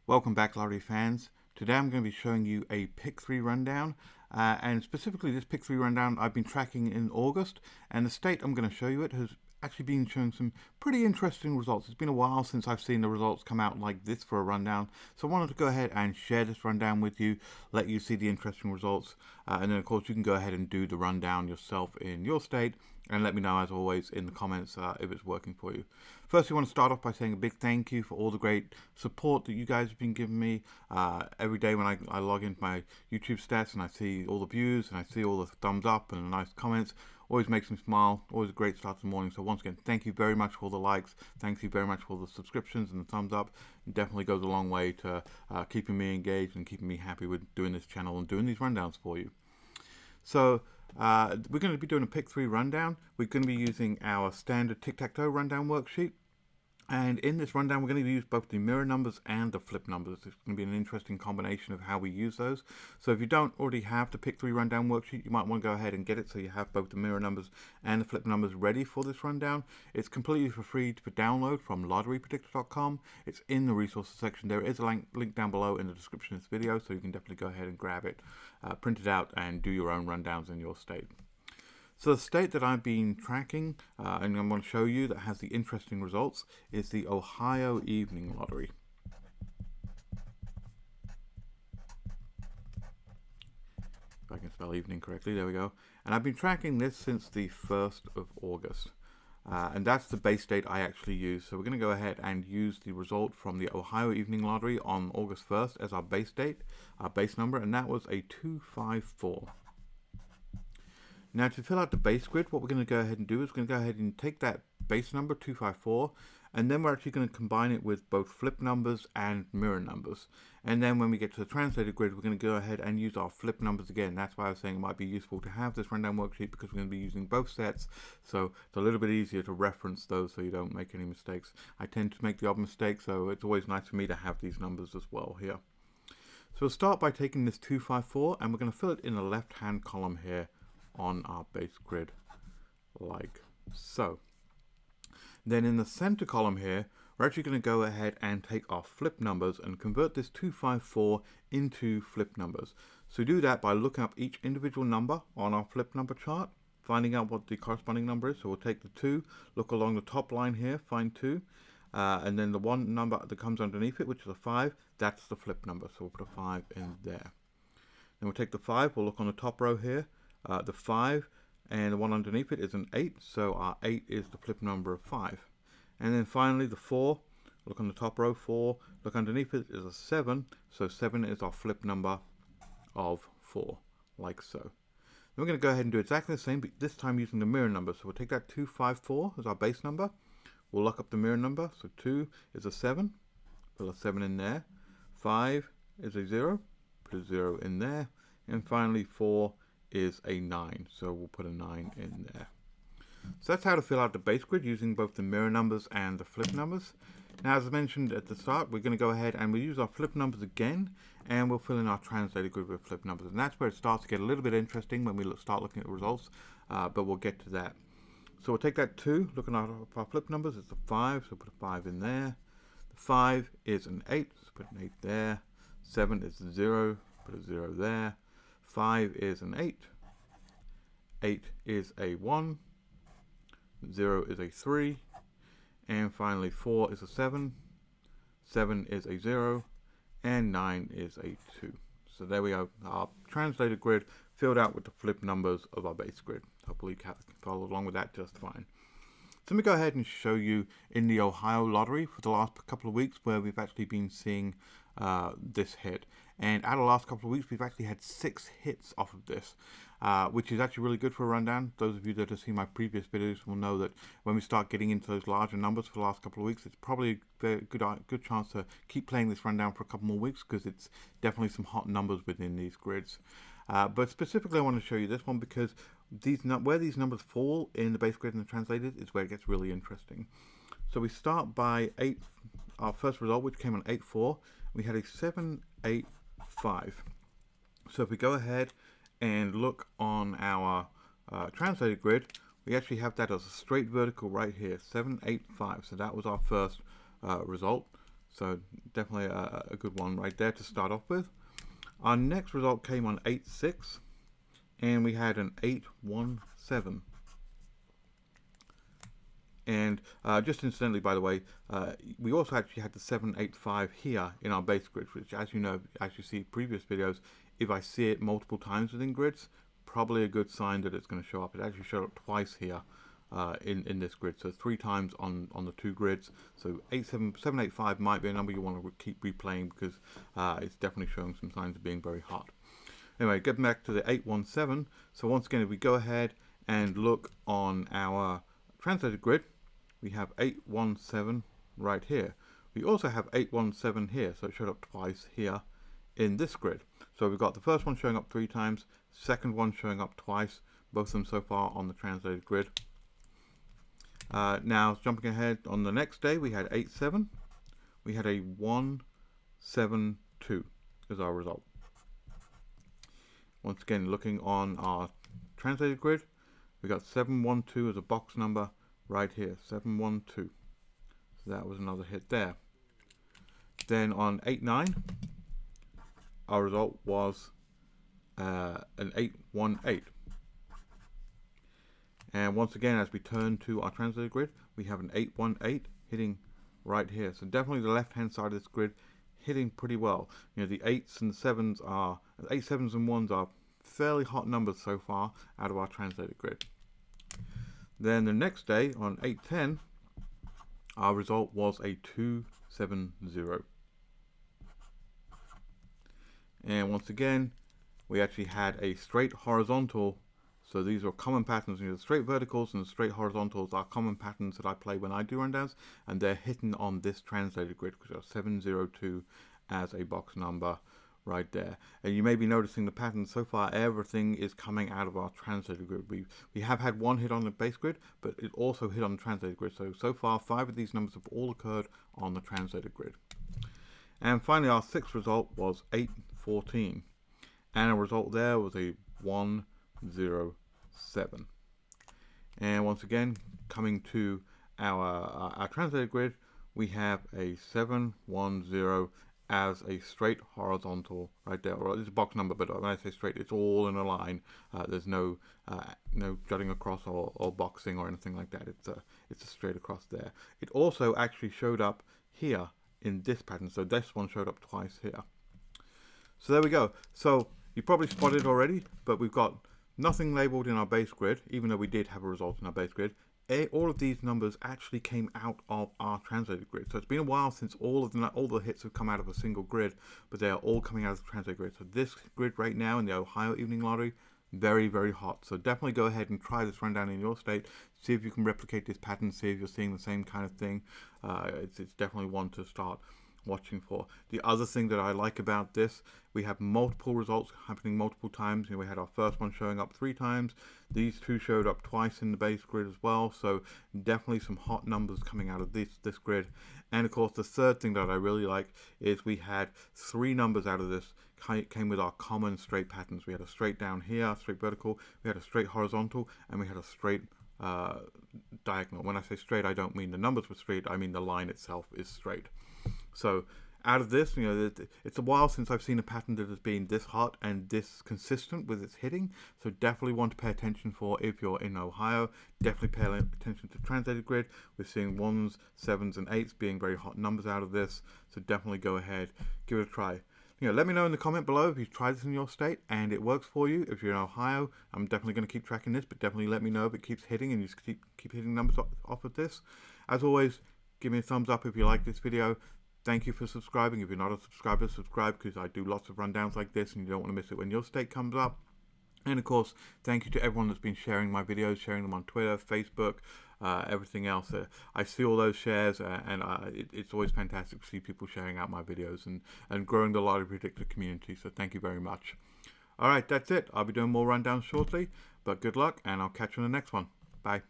Welcome back, lottery fans. Today I'm going to be showing you a pick 3 rundown, and specifically this pick 3 rundown I've been tracking in August, and the state I'm going to show you it has actually been showing some pretty interesting results. It's been a while since I've seen the results come out like this for a rundown, so I wanted to go ahead and share this rundown with you, let you see the interesting results, and then of course you can go ahead and do the rundown yourself in your state, and let me know as always in the comments if it's working for you. First, we want to start off by saying a big thank you for all the great support that you guys have been giving me. Every day when I log into my YouTube stats and I see all the views and I see all the thumbs up and nice comments, always makes me smile. Always a great start to the morning. So once again, thank you very much for all the likes. Thank you very much for all the subscriptions and the thumbs up. It definitely goes a long way to keeping me engaged and keeping me happy with doing this channel and doing these rundowns for you. So we're going to be doing a pick 3 rundown. We're going to be using our standard tic-tac-toe rundown worksheet. And in this rundown, we're going to use both the mirror numbers and the flip numbers. It's going to be an interesting combination of how we use those. So if you don't already have the pick 3 rundown worksheet, you might want to go ahead and get it so you have both the mirror numbers and the flip numbers ready for this rundown. It's completely for free to download from lotterypredictor.com. It's in the resources section. There is a link down below in the description of this video, so you can definitely go ahead and grab it, print it out, and do your own rundowns in your state. So the state that I've been tracking, and I'm going to show you that has the interesting results, is the Ohio Evening Lottery. If I can spell evening correctly, there we go. And I've been tracking this since the 1st of August. And that's the base date I actually use. So we're going to go ahead and use the result from the Ohio Evening Lottery on August 1st as our base date, our base number, and that was a 254. Now to fill out the base grid, what we're going to go ahead and do is we're going to go ahead and take that base number 254, and then we're actually going to combine it with both flip numbers and mirror numbers. And then when we get to the translated grid, we're going to go ahead and use our flip numbers again. That's why I was saying it might be useful to have this rundown worksheet, because we're going to be using both sets, so it's a little bit easier to reference those so you don't make any mistakes. I tend to make the odd mistake, so it's always nice for me to have these numbers as well here. So we'll start by taking this 254, and we're going to fill it in the left-hand column here on our base grid, like so. Then in the center column here, we're actually going to go ahead and take our flip numbers and convert this 254 into flip numbers. So do that by looking up each individual number on our flip number chart, finding out what the corresponding number is. So we'll take the 2, look along the top line here, find 2, and then the one number that comes underneath it, which is a 5, that's the flip number. So we'll put a 5 in there. Then we'll take the 5, we'll look on the top row here. The 5 and the one underneath it is an 8, so our 8 is the flip number of 5. And then finally the 4, look on the top row, 4, look underneath it is a 7, so 7 is our flip number of 4, like so. Then we're going to go ahead and do exactly the same, but this time using the mirror number. So we'll take that 254 as our base number, we'll look up the mirror number, so 2 is a 7, put a 7 in there, 5 is a 0, put a 0 in there, and finally 4 is a 9, so we'll put a 9 in there. So that's how to fill out the base grid using both the mirror numbers and the flip numbers. Now, as I mentioned at the start, we're going to go ahead and we'll use our flip numbers again, and we'll fill in our translated grid with flip numbers. And that's where it starts to get a little bit interesting when we start looking at the results, but we'll get to that. So we'll take that 2, looking at our flip numbers, it's a 5, so put a 5 in there. The 5 is an 8, so put an 8 there. 7 is a 0, put a 0 there. 5 is an 8, 8 is a 1, 0 is a 3, and finally 4 is a 7, 7 is a 0, and 9 is a 2. So there we go, our translated grid filled out with the flip numbers of our base grid. Hopefully you can follow along with that just fine. So let me go ahead and show you in the Ohio lottery for the last couple of weeks where we've actually been seeing this hit. And out of the last couple of weeks, we've actually had 6 hits off of this, which is actually really good for a rundown. Those of you that have seen my previous videos will know that when we start getting into those larger numbers for the last couple of weeks, it's probably a very good chance to keep playing this rundown for a couple more weeks, because it's definitely some hot numbers within these grids. But specifically, I want to show you this one because where these numbers fall in the base grid and the translated is where it gets really interesting. So we start by 8, our first result, which came on 8-4. We had a 7, 8, 5. So if we go ahead and look on our translated grid, we actually have that as a straight vertical right here, 7, 8, 5. So that was our first result. So definitely a good one right there to start off with. Our next result came on 8-6, and we had an 8-1-7. And just incidentally, by the way, we also actually had the 7-8-5 here in our base grid, which, as you know, as you see previous videos, if I see it multiple times within grids, probably a good sign that it's going to show up. It actually showed up twice here in this grid, so 3 times on the 2 grids. So 7-8-5 might be a number you want to keep replaying because it's definitely showing some signs of being very hot. Anyway, getting back to the 8-1-7. So once again, if we go ahead and look on our translated grid, we have 8-1-7 right here. We also have 8-1-7 here, so it showed up twice here in this grid. So we've got the first one showing up 3 times, second one showing up twice, both of them so far on the translated grid. Now jumping ahead, on the next day we had 8-7. We had a 1-7-2 as our result. Once again, looking on our translated grid, we got 7-1-2 as a box number right here, 7-1-2. So that was another hit there. Then on 8-9, our result was an 8-1-8. And once again, as we turn to our translated grid, we have an 8-1-8 hitting right here. So definitely the left-hand side of this grid hitting pretty well. You know, the 8s and 7s are, 8 7s and 1s are fairly hot numbers so far out of our translated grid. Then the next day on 8-10, our result was a 2-7-0. And once again, we actually had a straight horizontal. So these are common patterns. You know, the straight verticals and the straight horizontals are common patterns that I play when I do rundowns, and they're hidden on this translated grid, which are 7-0-2 as a box number right there. And you may be noticing the pattern so far, everything is coming out of our translated grid. We have had one hit on the base grid, but it also hit on the translated grid. So far 5 of these numbers have all occurred on the translated grid. And finally, our 6th result was 8-14, and our result there was a 1-0-7. And once again, coming to our translated grid, we have a 7-1-0 as a straight horizontal right there. Or it's a box number, but when I say straight, it's all in a line. There's no jutting across or boxing or anything like that. It's a straight across there. It also actually showed up here in this pattern, so this one showed up twice here. So there we go. So you probably spotted already, but we've got nothing labeled in our base grid, even though we did have a result in our base grid. All of these numbers actually came out of our translated grid. So it's been a while since all the hits have come out of a single grid, but they are all coming out of the translated grid. So this grid right now in the Ohio Evening Lottery, very, very hot. So definitely go ahead and try this rundown in your state. See if you can replicate this pattern, see if you're seeing the same kind of thing. It's definitely one to start watching for. The other thing that I like about this, we have multiple results happening multiple times. You know, we had our first one showing up 3 times. These 2 showed up twice in the base grid as well. So definitely some hot numbers coming out of this grid. And of course, the third thing that I really like is we had 3 numbers out of this came with our common straight patterns. We had a straight down here, straight vertical, we had a straight horizontal, and we had a straight diagonal. When I say straight, I don't mean the numbers were straight, I mean the line itself is straight. So out of this, you know, it's a while since I've seen a pattern that has been this hot and this consistent with its hitting. So definitely want to pay attention for if you're in Ohio. Definitely pay attention to translated grid. We're seeing 1s, 7s, and 8s being very hot numbers out of this. So definitely go ahead, give it a try. You know, let me know in the comment below if you've tried this in your state and it works for you. If you're in Ohio, I'm definitely going to keep tracking this, but definitely let me know if it keeps hitting and you just keep hitting numbers off of this. As always, give me a thumbs up if you like this video. Thank you for subscribing. If you're not a subscriber, subscribe, because I do lots of rundowns like this and you don't want to miss it when your state comes up. And of course, thank you to everyone that's been sharing my videos, sharing them on Twitter, Facebook, everything else. I see all those shares, and it's always fantastic to see people sharing out my videos and growing the Lottery Predictor community. So thank you very much. All right, that's it. I'll be doing more rundowns shortly, but good luck, and I'll catch you on the next one. Bye.